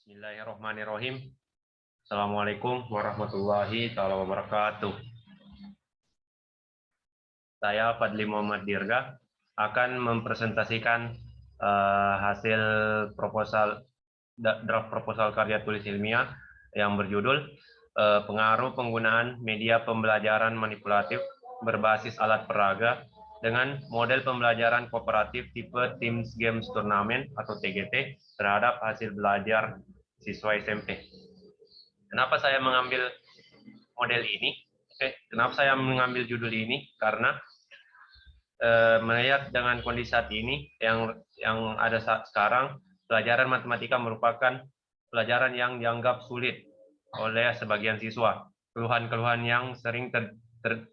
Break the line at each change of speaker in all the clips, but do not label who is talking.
Bismillahirrahmanirrahim. Assalamualaikum warahmatullahi wabarakatuh. Saya Fadli Muhammad Dirga akan mempresentasikan hasil draft proposal karya tulis ilmiah yang berjudul pengaruh penggunaan media pembelajaran manipulatif berbasis alat peraga dengan model pembelajaran kooperatif tipe Teams Games Turnamen atau TGT terhadap hasil belajar siswa SMP. Kenapa saya mengambil model ini? Kenapa saya mengambil judul ini? Karena melihat dengan kondisi saat ini yang ada saat sekarang, pelajaran matematika merupakan pelajaran yang dianggap sulit oleh sebagian siswa. Keluhan-keluhan yang sering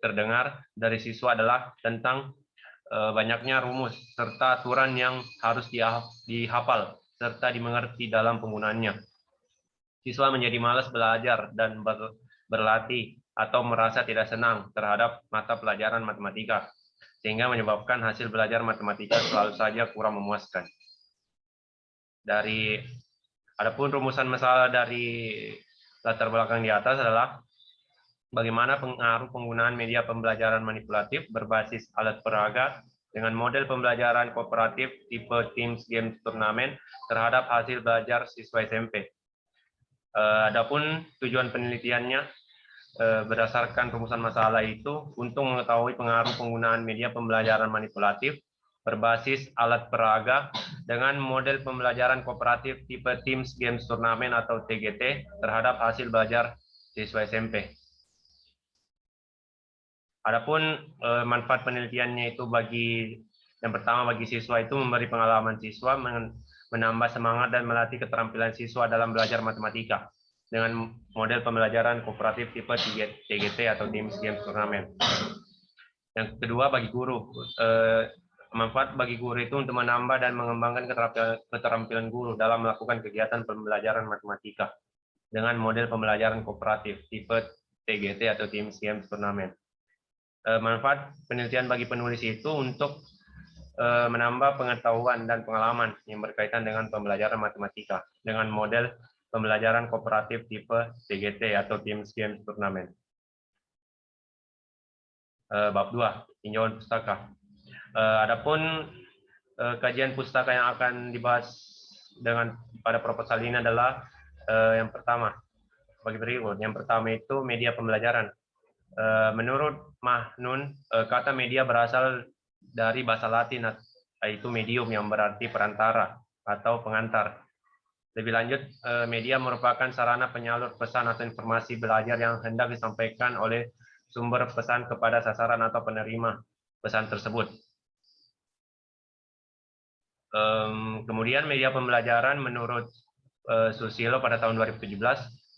terdengar dari siswa adalah tentang banyaknya rumus serta aturan yang harus dihafal serta dimengerti dalam penggunaannya. Siswa menjadi malas belajar dan berlatih atau merasa tidak senang terhadap mata pelajaran matematika, sehingga menyebabkan hasil belajar matematika selalu saja kurang memuaskan. Adapun rumusan masalah dari latar belakang di atas adalah bagaimana pengaruh penggunaan media pembelajaran manipulatif berbasis alat peraga dengan model pembelajaran kooperatif tipe Teams Games Turnamen terhadap hasil belajar siswa SMP. Adapun tujuan penelitiannya berdasarkan rumusan masalah itu untuk mengetahui pengaruh penggunaan media pembelajaran manipulatif berbasis alat peraga dengan model pembelajaran kooperatif tipe Teams Games Turnamen atau TGT terhadap hasil belajar siswa SMP. Adapun manfaat penelitiannya itu yang pertama bagi siswa itu memberi pengalaman siswa, menambah semangat dan melatih keterampilan siswa dalam belajar matematika dengan model pembelajaran kooperatif tipe TGT atau Teams Games Turnamen. Yang kedua bagi guru, manfaat bagi guru itu untuk menambah dan mengembangkan keterampilan guru dalam melakukan kegiatan pembelajaran matematika dengan model pembelajaran kooperatif tipe TGT atau Teams Games Turnamen. Manfaat penelitian bagi penulis itu untuk menambah pengetahuan dan pengalaman yang berkaitan dengan pembelajaran matematika dengan model pembelajaran kooperatif tipe TGT atau Teams Games Turnamen. Bab 2, tinjauan pustaka. Adapun kajian pustaka yang akan dibahas pada proposal ini adalah yang pertama, bagi berikut. Yang pertama itu media pembelajaran. Menurut Mahnun, kata media berasal dari bahasa Latin, yaitu medium yang berarti perantara atau pengantar. Lebih lanjut, media merupakan sarana penyalur pesan atau informasi belajar yang hendak disampaikan oleh sumber pesan kepada sasaran atau penerima pesan tersebut. Kemudian media pembelajaran menurut Susilo pada tahun 2017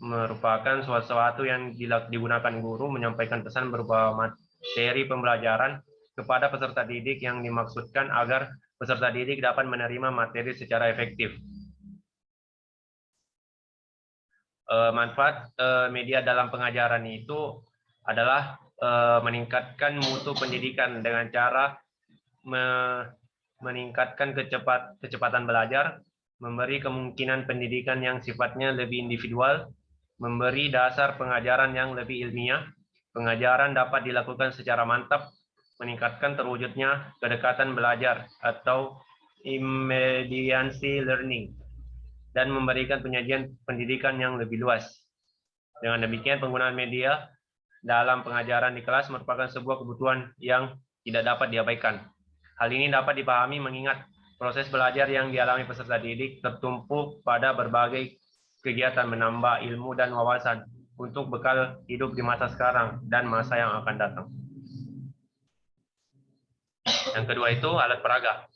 merupakan sesuatu yang digunakan guru menyampaikan pesan berupa materi pembelajaran kepada peserta didik yang dimaksudkan agar peserta didik dapat menerima materi secara efektif. Manfaat media dalam pengajaran itu adalah meningkatkan mutu pendidikan dengan cara meningkatkan kecepatan belajar, memberi kemungkinan pendidikan yang sifatnya lebih individual, memberi dasar pengajaran yang lebih ilmiah, pengajaran dapat dilakukan secara mantap, meningkatkan terwujudnya kedekatan belajar atau immediacy learning, dan memberikan penyajian pendidikan yang lebih luas. Dengan demikian, penggunaan media dalam pengajaran di kelas merupakan sebuah kebutuhan yang tidak dapat diabaikan. Hal ini dapat dipahami mengingat proses belajar yang dialami peserta didik tertumpu pada berbagai kegiatan menambah ilmu dan wawasan untuk bekal hidup di masa sekarang dan masa yang akan datang. Yang kedua itu alat peraga.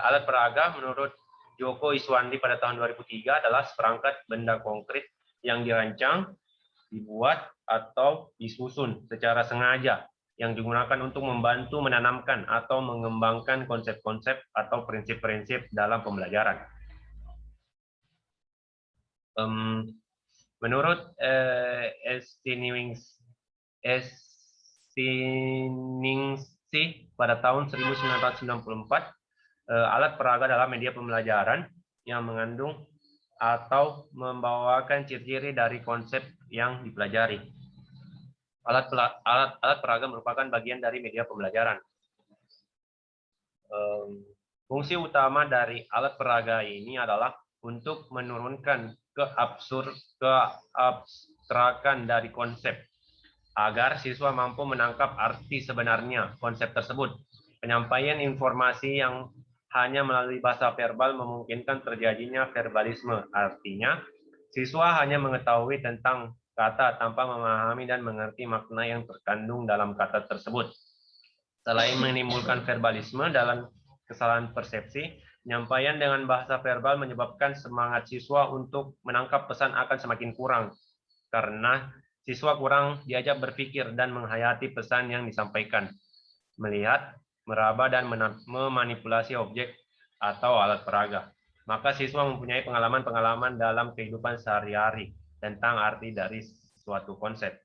Alat peraga menurut Joko Iswandi pada tahun 2003 adalah seperangkat benda konkret yang dirancang, dibuat, atau disusun secara sengaja yang digunakan untuk membantu menanamkan atau mengembangkan konsep-konsep atau prinsip-prinsip dalam pembelajaran. Menurut Estiningsi pada tahun 1994, alat peraga adalah media pembelajaran yang mengandung atau membawakan ciri-ciri dari konsep yang dipelajari. Alat peraga merupakan bagian dari media pembelajaran. Fungsi utama dari alat peraga ini adalah untuk menurunkan keabstrakan dari konsep agar siswa mampu menangkap arti sebenarnya konsep tersebut. Penyampaian informasi yang hanya melalui bahasa verbal memungkinkan terjadinya verbalisme. Artinya, siswa hanya mengetahui tentang kata tanpa memahami dan mengerti makna yang terkandung dalam kata tersebut. Selain menimbulkan verbalisme dalam kesalahan persepsi, penyampaian dengan bahasa verbal menyebabkan semangat siswa untuk menangkap pesan akan semakin kurang, karena siswa kurang diajak berpikir dan menghayati pesan yang disampaikan, melihat, meraba, dan memanipulasi objek atau alat peraga. Maka siswa mempunyai pengalaman-pengalaman dalam kehidupan sehari-hari tentang arti dari suatu konsep.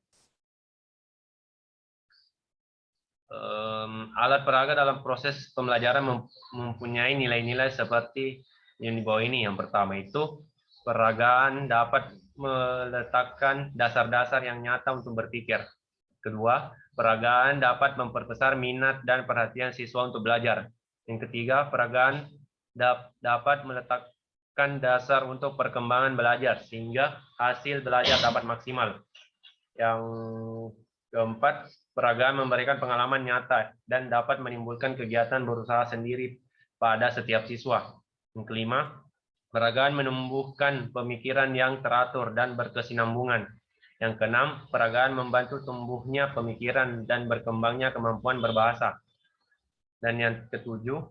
Alat peraga dalam proses pembelajaran mempunyai nilai-nilai seperti yang di bawah ini. Yang pertama itu, peragaan dapat meletakkan dasar-dasar yang nyata untuk berpikir. Kedua, peragaan dapat memperbesar minat dan perhatian siswa untuk belajar. Yang ketiga, peragaan dapat meletakkan dasar untuk perkembangan belajar sehingga hasil belajar dapat maksimal. Yang keempat, peragaan memberikan pengalaman nyata dan dapat menimbulkan kegiatan berusaha sendiri pada setiap siswa. Yang kelima, peragaan menumbuhkan pemikiran yang teratur dan berkesinambungan. Yang keenam, peragaan membantu tumbuhnya pemikiran dan berkembangnya kemampuan berbahasa. Dan yang ketujuh,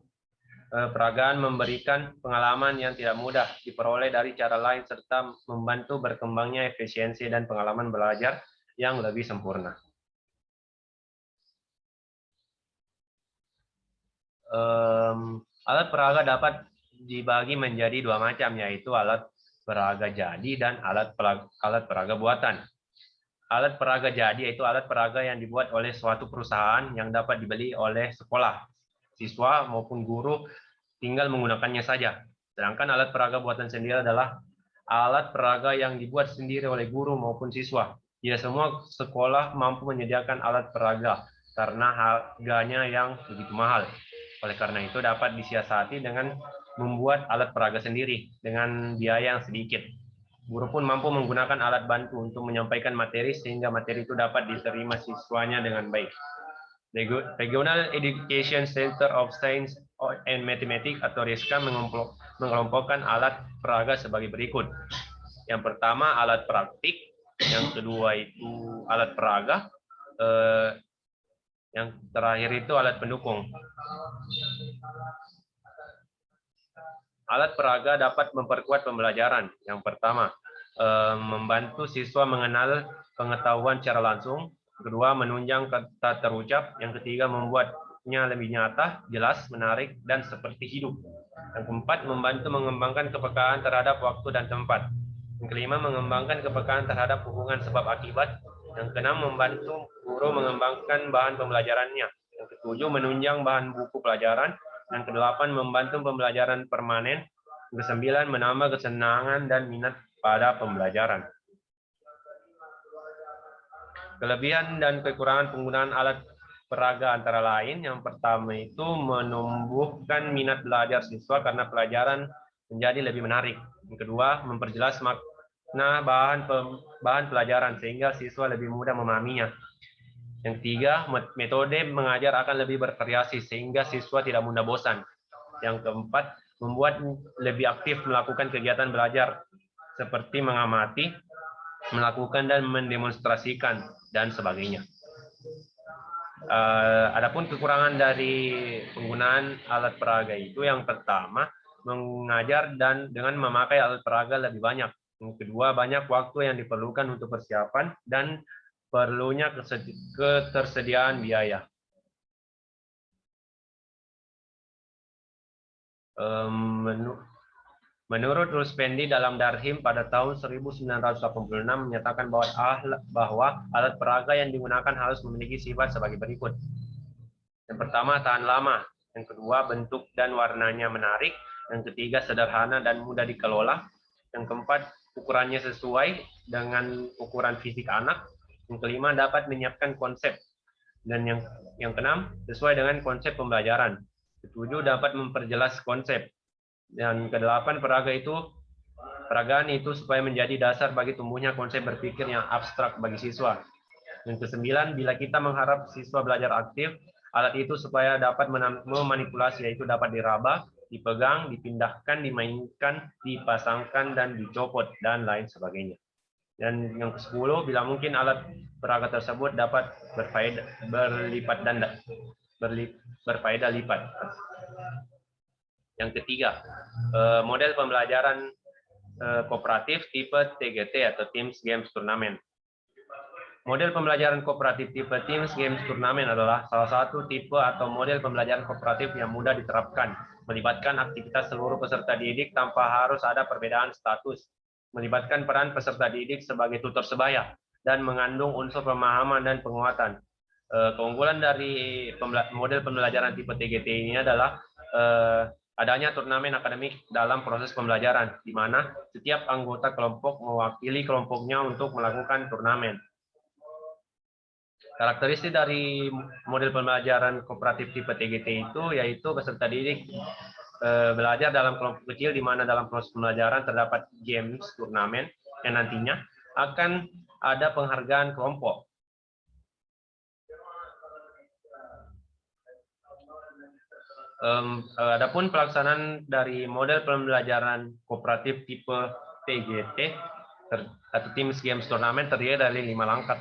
peragaan memberikan pengalaman yang tidak mudah diperoleh dari cara lain serta membantu berkembangnya efisiensi dan pengalaman belajar yang lebih sempurna. Alat peraga dapat dibagi menjadi dua macam, yaitu alat peraga jadi dan alat peraga buatan. Alat peraga jadi yaitu alat peraga yang dibuat oleh suatu perusahaan yang dapat dibeli oleh sekolah, siswa maupun guru tinggal menggunakannya saja. Sedangkan alat peraga buatan sendiri adalah alat peraga yang dibuat sendiri oleh guru maupun siswa. Tidak semua sekolah mampu menyediakan alat peraga karena harganya yang begitu mahal. Oleh karena itu dapat disiasati dengan membuat alat peraga sendiri dengan biaya yang sedikit. Guru pun mampu menggunakan alat bantu untuk menyampaikan materi sehingga materi itu dapat diterima siswanya dengan baik. Regional Education Center of Science and Mathematics atau RISCA mengelompokkan alat peraga sebagai berikut. Yang pertama alat praktik, yang kedua itu alat peraga, yang terakhir itu alat pendukung. Alat peraga dapat memperkuat pembelajaran. Yang pertama, membantu siswa mengenal pengetahuan secara langsung. Kedua, menunjang kata terucap. Yang ketiga, membuatnya lebih nyata, jelas, menarik, dan seperti hidup. Yang keempat, membantu mengembangkan kepekaan terhadap waktu dan tempat. Yang kelima, mengembangkan kepekaan terhadap hubungan sebab akibat. Yang keenam, membantu guru mengembangkan bahan pembelajarannya. Yang ketujuh, menunjang bahan buku pelajaran. Yang kedelapan, membantu pembelajaran permanen. Yang kesembilan, menambah kesenangan dan minat pada pembelajaran. Kelebihan dan kekurangan penggunaan alat peraga antara lain, yang pertama itu menumbuhkan minat belajar siswa karena pelajaran menjadi lebih menarik. Yang kedua, memperjelas makna bahan pelajaran sehingga siswa lebih mudah memahaminya. Yang ketiga, metode mengajar akan lebih bervariasi sehingga siswa tidak mudah bosan. Yang keempat, membuat lebih aktif melakukan kegiatan belajar seperti mengamati, melakukan dan mendemonstrasikan, dan sebagainya. Adapun kekurangan dari penggunaan alat peraga itu, yang pertama, mengajar dan dengan memakai alat peraga lebih banyak. Yang kedua, banyak waktu yang diperlukan untuk persiapan dan perlunya ketersediaan biaya. Menurut Ruspendi dalam Darhim pada tahun 1986 menyatakan bahwa alat peraga yang digunakan harus memiliki sifat sebagai berikut. Yang pertama, tahan lama. Yang kedua, bentuk dan warnanya menarik. Yang ketiga, sederhana dan mudah dikelola. Yang keempat, ukurannya sesuai dengan ukuran fisik anak. Yang kelima, dapat menyiapkan konsep. Dan yang keenam, sesuai dengan konsep pembelajaran. Ketujuh, dapat memperjelas konsep. Dan kedelapan, peragaan itu supaya menjadi dasar bagi tumbuhnya konsep berpikir yang abstrak bagi siswa. Yang kesembilan, bila kita mengharap siswa belajar aktif, alat itu supaya dapat memanipulasi, yaitu dapat diraba, dipegang, dipindahkan, dimainkan, dipasangkan, dan dicopot, dan lain sebagainya. Dan yang ke-10, bila mungkin alat peraga tersebut dapat berfaedah lipat. Yang ketiga, model pembelajaran kooperatif tipe TGT atau Teams Games Tournament. Model pembelajaran kooperatif tipe Teams Games Tournament adalah salah satu tipe atau model pembelajaran kooperatif yang mudah diterapkan, melibatkan aktivitas seluruh peserta didik tanpa harus ada perbedaan status, melibatkan peran peserta didik sebagai tutor sebaya, dan mengandung unsur pemahaman dan penguatan. Keunggulan dari model pembelajaran tipe TGT ini adalah adanya turnamen akademik dalam proses pembelajaran, di mana setiap anggota kelompok mewakili kelompoknya untuk melakukan turnamen. Karakteristik dari model pembelajaran kooperatif tipe TGT itu yaitu peserta didik belajar dalam kelompok kecil, di mana dalam proses pembelajaran terdapat games turnamen yang nantinya akan ada penghargaan kelompok. Adapun pelaksanaan dari model pembelajaran kooperatif tipe TGT atau Teams Games Tournament terdiri dari 5 langkah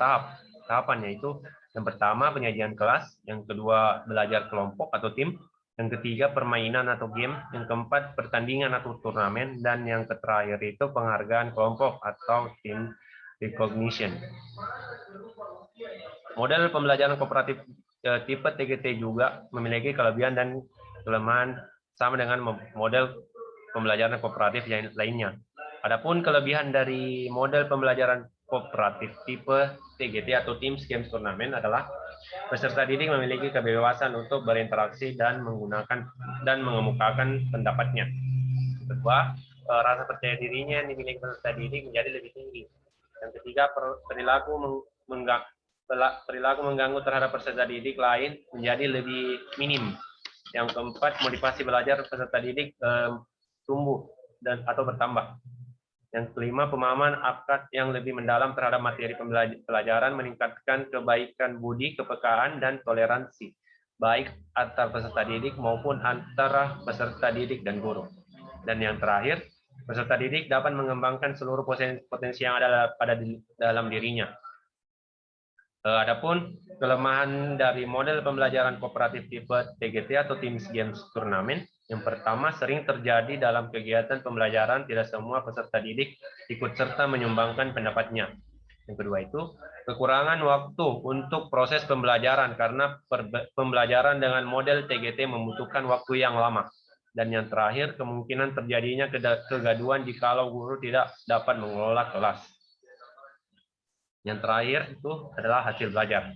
tahapan, yaitu yang pertama penyajian kelas, yang kedua belajar kelompok atau tim, yang ketiga permainan atau game, yang keempat pertandingan atau turnamen, dan yang terakhir itu penghargaan kelompok atau team recognition. Model pembelajaran kooperatif tipe TGT juga memiliki kelebihan dan kelemahan sama dengan model pembelajaran kooperatif yang lainnya. Adapun kelebihan dari model pembelajaran kooperatif tipe TGT atau Teams Games Tournament adalah peserta didik memiliki kebebasan untuk berinteraksi dan mengemukakan pendapatnya. Kedua, rasa percaya dirinya yang dimiliki peserta didik menjadi lebih tinggi. Yang ketiga, perilaku mengganggu terhadap peserta didik lain menjadi lebih minim. Yang keempat, motivasi belajar peserta didik tumbuh atau bertambah. Yang kelima, pemahaman akad yang lebih mendalam terhadap materi pelajaran, meningkatkan kebaikan budi, kepekaan, dan toleransi, baik antar peserta didik maupun antara peserta didik dan guru. Dan yang terakhir, peserta didik dapat mengembangkan seluruh potensi yang ada dalam dirinya. Adapun kelemahan dari model pembelajaran kooperatif tipe TGT atau Teams Games Tournament, yang pertama, sering terjadi dalam kegiatan pembelajaran tidak semua peserta didik ikut serta menyumbangkan pendapatnya. Yang kedua itu, kekurangan waktu untuk proses pembelajaran karena pembelajaran dengan model TGT membutuhkan waktu yang lama. Dan yang terakhir, kemungkinan terjadinya kegaduhan jikalau guru tidak dapat mengelola kelas. Yang terakhir itu adalah hasil belajar.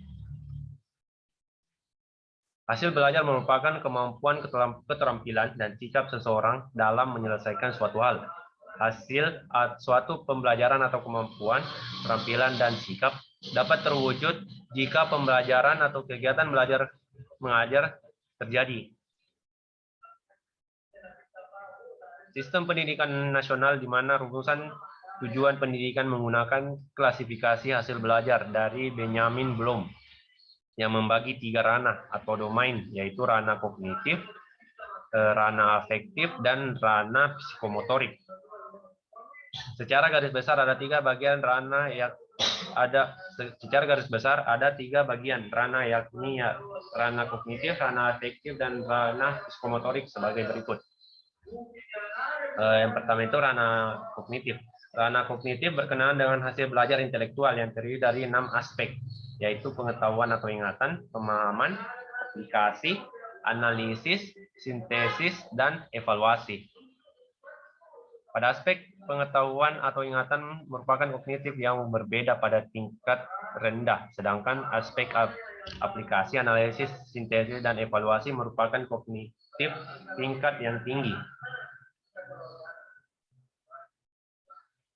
Hasil belajar merupakan kemampuan, keterampilan, dan sikap seseorang dalam menyelesaikan suatu hal. Hasil suatu pembelajaran atau kemampuan, keterampilan, dan sikap dapat terwujud jika pembelajaran atau kegiatan belajar mengajar terjadi. Sistem pendidikan nasional di mana rumusan tujuan pendidikan menggunakan klasifikasi hasil belajar dari Benjamin Bloom yang membagi 3 ranah atau domain, yaitu ranah kognitif, ranah afektif, dan ranah psikomotorik. Secara garis besar ada 3 bagian ranah yang ada. Secara garis besar ada 3 bagian ranah, yakni ranah kognitif, ranah afektif, dan ranah psikomotorik sebagai berikut. Yang pertama itu ranah kognitif. Ranah kognitif berkenaan dengan hasil belajar intelektual yang terdiri dari 6 aspek, yaitu pengetahuan atau ingatan, pemahaman, aplikasi, analisis, sintesis, dan evaluasi. Pada aspek pengetahuan atau ingatan merupakan kognitif yang berbeda pada tingkat rendah, sedangkan aspek aplikasi, analisis, sintesis, dan evaluasi merupakan kognitif tingkat yang tinggi.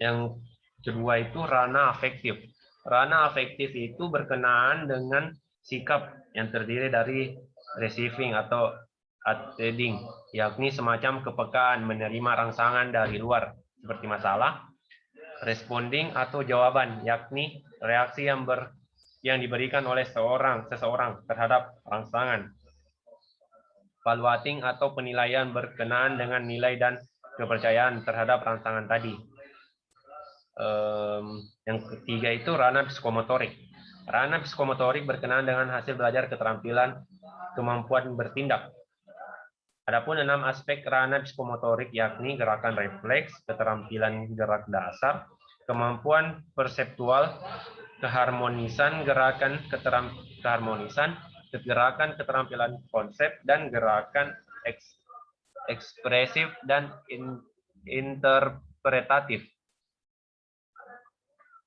Yang kedua itu ranah afektif. Ranah afektif itu berkenaan dengan sikap yang terdiri dari receiving atau attending, yakni semacam kepekaan menerima rangsangan dari luar seperti masalah, responding atau jawaban, yakni reaksi yang diberikan oleh seseorang terhadap rangsangan, evaluating atau penilaian berkenaan dengan nilai dan kepercayaan terhadap rangsangan tadi. Yang ketiga itu ranah psikomotorik. Ranah psikomotorik berkenaan dengan hasil belajar keterampilan kemampuan bertindak. Adapun 6 aspek ranah psikomotorik yakni gerakan refleks, keterampilan gerak dasar, kemampuan perseptual, keharmonisan gerakan gerakan keterampilan konsep, dan gerakan ekspresif dan interpretatif.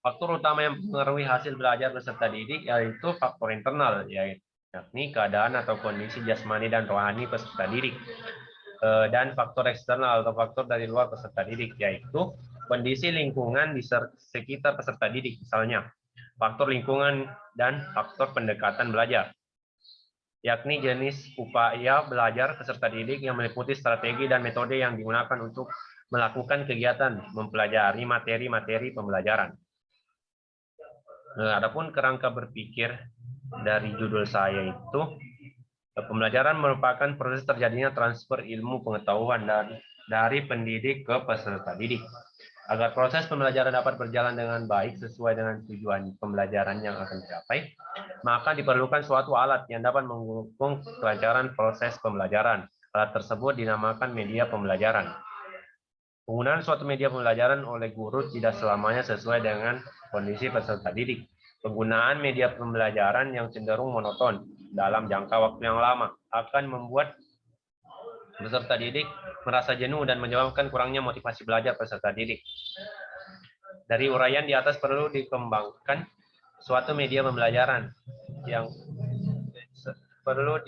Faktor utama yang mempengaruhi hasil belajar peserta didik yaitu faktor internal, yakni keadaan atau kondisi jasmani dan rohani peserta didik. Dan faktor eksternal atau faktor dari luar peserta didik, yaitu kondisi lingkungan di sekitar peserta didik, misalnya faktor lingkungan dan faktor pendekatan belajar, yakni jenis upaya belajar peserta didik yang meliputi strategi dan metode yang digunakan untuk melakukan kegiatan mempelajari materi-materi pembelajaran. Adapun kerangka berpikir dari judul saya itu, pembelajaran merupakan proses terjadinya transfer ilmu pengetahuan dari pendidik ke peserta didik. Agar proses pembelajaran dapat berjalan dengan baik sesuai dengan tujuan pembelajaran yang akan dicapai, maka diperlukan suatu alat yang dapat mendukung kelancaran proses pembelajaran. Alat tersebut dinamakan media pembelajaran. Penggunaan suatu media pembelajaran oleh guru tidak selamanya sesuai dengan kondisi peserta didik. Penggunaan media pembelajaran yang cenderung monoton dalam jangka waktu yang lama akan membuat peserta didik merasa jenuh dan menyebabkan kurangnya motivasi belajar peserta didik. Dari uraian di atas perlu dikembangkan suatu media pembelajaran yang perlu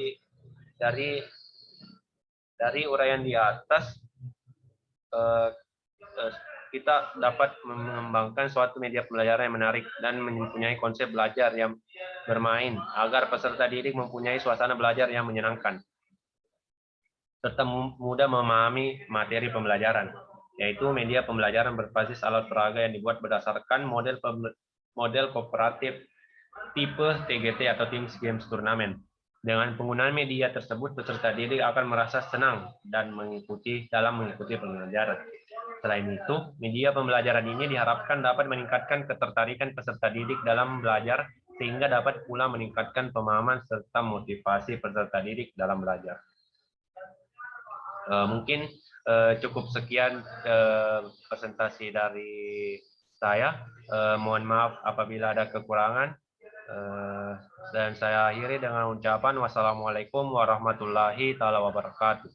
dari uraian di atas kita dapat mengembangkan suatu media pembelajaran yang menarik dan mempunyai konsep belajar yang bermain agar peserta didik mempunyai suasana belajar yang menyenangkan serta mudah memahami materi pembelajaran, yaitu media pembelajaran berbasis alat peraga yang dibuat berdasarkan model kooperatif tipe TGT atau Teams Games Turnamen. Dengan penggunaan media tersebut, peserta didik akan merasa senang dan mengikuti pembelajaran. Selain itu, media pembelajaran ini diharapkan dapat meningkatkan ketertarikan peserta didik dalam belajar, sehingga dapat pula meningkatkan pemahaman serta motivasi peserta didik dalam belajar. Mungkin cukup sekian presentasi dari saya. Mohon maaf apabila ada kekurangan. Dan saya akhiri dengan ucapan wassalamualaikum warahmatullahi wabarakatuh.